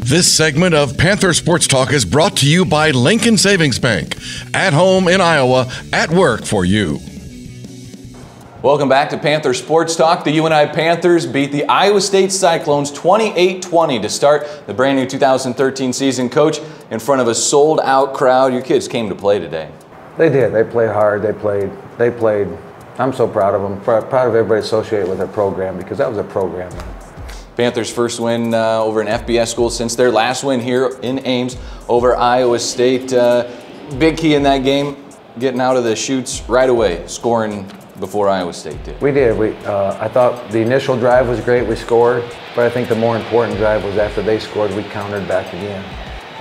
This segment of Panther Sports Talk is brought to you by Lincoln Savings Bank. At home in Iowa, at work for you. Welcome back to Panther Sports Talk. The UNI Panthers beat the Iowa State Cyclones 28-20 to start the brand new 2013 season. Coach, in front of a sold-out crowd, your kids came to play today. They did. They played hard. They played. I'm so proud of them. Proud of everybody associated with their program, because that was a program. Panthers' first win over an FBS school since their last win here in Ames over Iowa State. Big key in that game, getting out of the chutes right away, scoring before Iowa State did. We did. I thought the initial drive was great. We scored, but I think the more important drive was after they scored, we countered back again.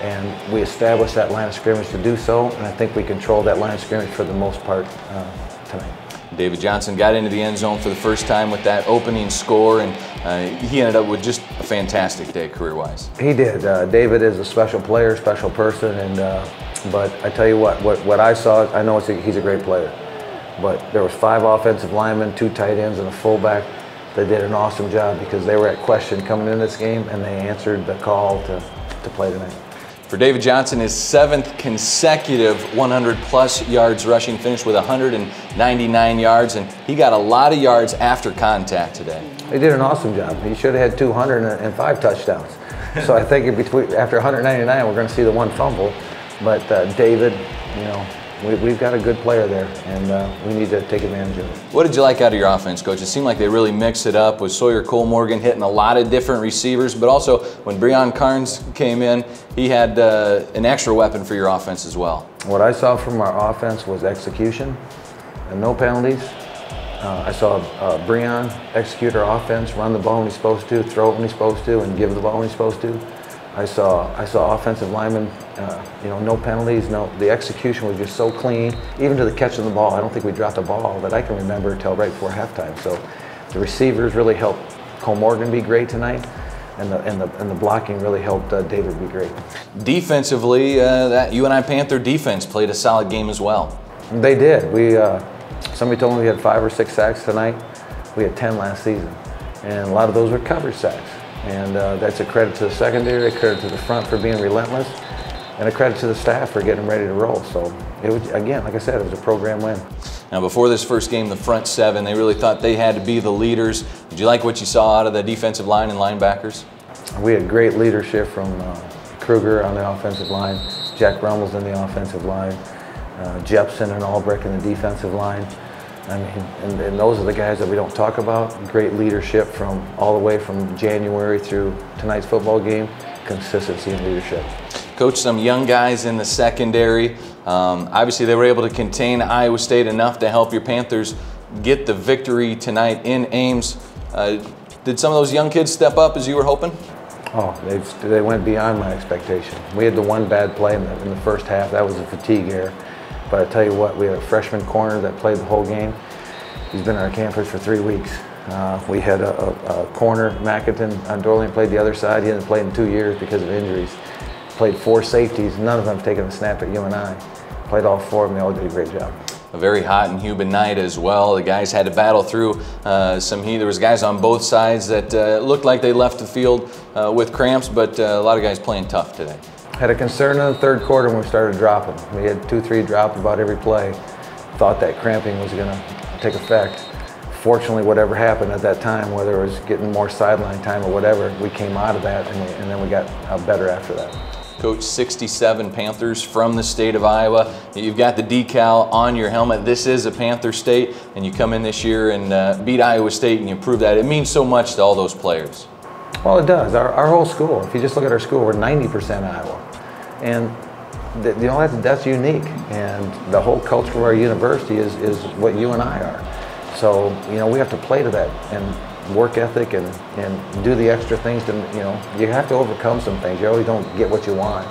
And we established that line of scrimmage to do so, and I think we controlled that line of scrimmage for the most part tonight. David Johnson got into the end zone for the first time with that opening score, and he ended up with just a fantastic day career-wise. He did. David is a special player, special person, and but I tell you what I saw, I know he's a great player, but there was 5 offensive linemen, 2 tight ends, and a fullback. They did an awesome job because they were at question coming in this game, and they answered the call to play tonight. For David Johnson, his 7th consecutive 100-plus yards rushing, finished with 199 yards, and he got a lot of yards after contact today. He did an awesome job. He should have had 205 touchdowns. So I think after 199, we're going to see the 1 fumble. But David, you know, we've got a good player there, and we need to take advantage of it. What did you like out of your offense, Coach? It seemed like they really mixed it up with Sawyer Cole-Morgan hitting a lot of different receivers, but also when Breon Carnes came in, he had an extra weapon for your offense as well. What I saw from our offense was execution and no penalties. I saw Breon execute our offense, run the ball when he's supposed to, throw it when he's supposed to, and give the ball when he's supposed to. I saw offensive linemen, no penalties. The execution was just so clean, even to the catch of the ball. I don't think we dropped a ball that I can remember until right before halftime. So the receivers really helped Cole-Morgan be great tonight, and the blocking really helped David be great. Defensively, that UNI Panther defense played a solid game as well. They did. Somebody told me we had 5 or 6 sacks tonight. We had 10 last season, and a lot of those were coverage sacks. And that's a credit to the secondary, a credit to the front for being relentless, and a credit to the staff for getting ready to roll. So it was, again, like I said, it was a program win. Now, before this first game, the front 7, they really thought they had to be the leaders. Did you like what you saw out of the defensive line and linebackers? We had great leadership from Kruger on the offensive line, Jack Rummel's in the offensive line, Jepson and Albrecht in the defensive line. I mean, and those are the guys that we don't talk about. Great leadership from all the way from January through tonight's football game, consistency in leadership. Coach, some young guys in the secondary. Obviously, they were able to contain Iowa State enough to help your Panthers get the victory tonight in Ames. Did some of those young kids step up as you were hoping? Oh, they went beyond my expectation. We had the one bad play in the first half. That was a fatigue error. But I tell you what, we had a freshman corner that played the whole game. He's been on our campus for 3 weeks. We had a corner, Mackinton, Dorlian played the other side. He hadn't played in 2 years because of injuries. Played 4 safeties. None of them have taken a snap at UNI. Played all 4 of them. They all did a great job. A very hot and humid night as well. The guys had to battle through some heat. There was guys on both sides that looked like they left the field with cramps, but a lot of guys playing tough today. Had a concern in the third quarter when we started dropping. We had 2-3 drop about every play. Thought that cramping was going to take effect. Fortunately, whatever happened at that time, whether it was getting more sideline time or whatever, we came out of that and then we got better after that. Coach, 67 Panthers from the state of Iowa. You've got the decal on your helmet. This is a Panther state, and you come in this year and beat Iowa State and you prove that. It means so much to all those players. Well, it does. Our whole school, if you just look at our school, we're 90% Iowa. And that's unique. And the whole culture of our university is what you and I are. So, we have to play to that and work ethic and do the extra things to, you have to overcome some things. You always don't get what you want.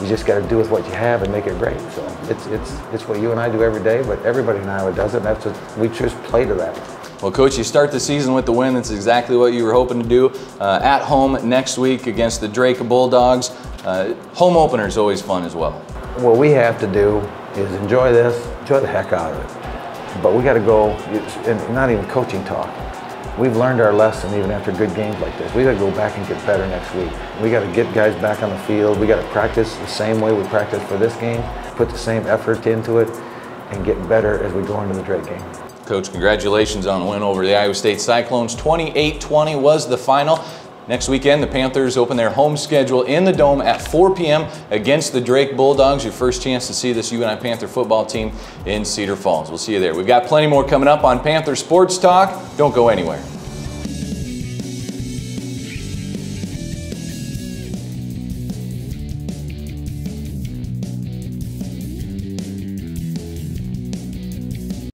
You just got to do with what you have and make it great. So it's what you and I do every day, but everybody in Iowa does it. That's what we just play to that. Well, Coach, you start the season with the win. That's exactly what you were hoping to do. At home next week against the Drake Bulldogs. Home opener is always fun as well. What we have to do is enjoy this, enjoy the heck out of it. But we got to go, and not even coaching talk. we've learned our lesson even after good games like this. We got to go back and get better next week. We got to get guys back on the field. We got to practice the same way we practiced for this game, put the same effort into it, and get better as we go into the Drake game. Coach, congratulations on the win over the Iowa State Cyclones. 28-20 was the final. Next weekend, the Panthers open their home schedule in the Dome at 4 p.m. against the Drake Bulldogs. Your first chance to see this UNI Panther football team in Cedar Falls. We'll see you there. We've got plenty more coming up on Panther Sports Talk. Don't go anywhere.